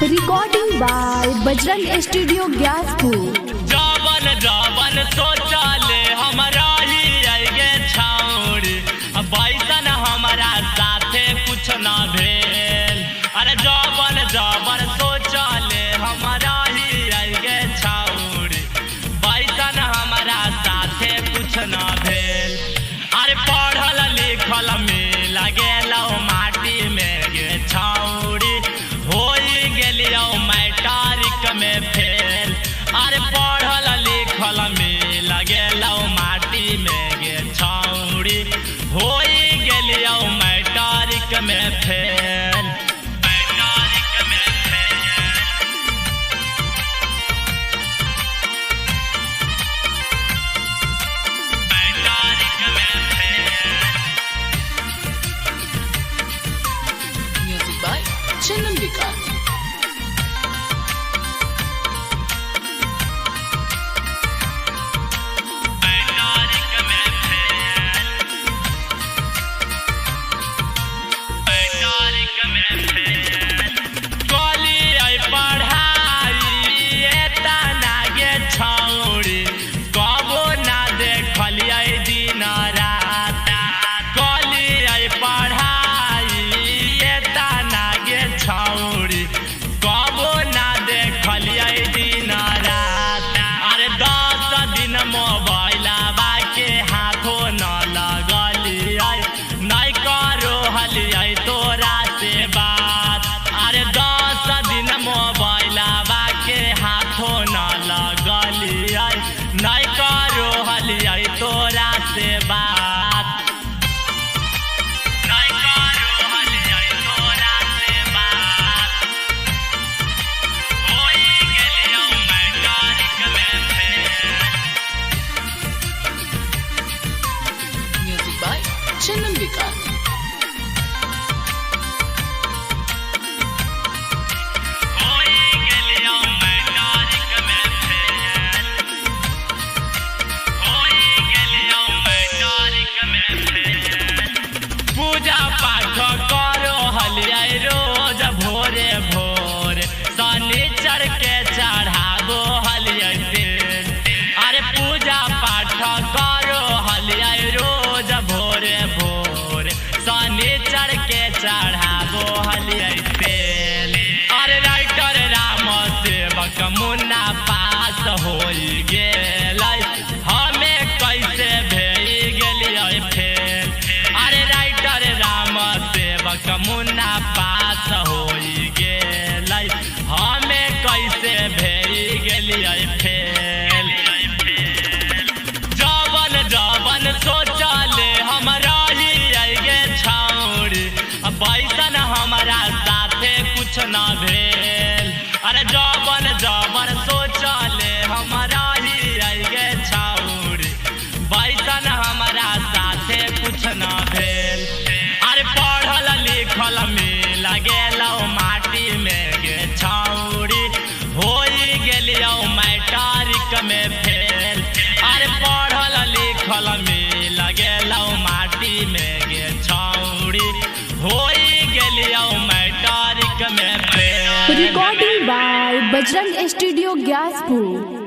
Recording by Bajrang studio Gyaspur. जवन जवन सोचले हमरा ही आगे छाउर बैसन हमारा साथे कुछ ना भेल। अरे जवन जवन सोचले हमरा ही आगे छाउर बैसन हमारा साथे कुछ ना भेल। अरे पढ़ल लिखल में लगेलो माटी में गे छाउरी होई गेलियो मैट्रिक में फेल। अरे पढ़ल लिखल में लगेलो माटी में गे छाउरी होई गेलियो मैट्रिक में फेल। म्यूजिक बाय चंदन विकास। मोबाइलवा के हाथों न लगलिए नहीं करो हलिए तोरा से बात। अरे 10 दिन मोबाइलवा के हाथों न लगलिए नहीं करो हलिए तोरा से बात। नहीं करो हलिए तोरा से बात। होई गेलियो मैट्रिक में फेल। म्यूजिक बाय चंदन विकास। पूजा पाठ करो हलिया रोज भोरे भोर शनिचर के चढ़ाबो हलिया तेल। अरे पूजा पाठ करो हलिया रोज भोरे भोर शनिचर के चढ़ाबो हलिया तेल। अरे राइटर राम सेवक मुन्ना पास होई गेल हमें कैसे भेज गेलिए फेल। अरे राइटर राम सेवक मुन्ना पास होई गेल हमें कैसे भेज गेलिए फेल। जवन जवन सोचले हमरा ही आगे छाउर बैसन हमारा साथे कुछ ना भेल। अरे जवन जवन सोचले हमरा ही आगे छाउर बैसन हमारा साथे कुछ ना भेल। अरे पढ़ल लिखल में लगेलो माटी में गे छाउरी होई गेलियो मैट्रिक में फेल। अरे पढ़ल लिखल में लगेलो माटी में गे छाउरी होई गेलियो मैट्रिक में fail. Recording by Bajrang studio Gyaspur.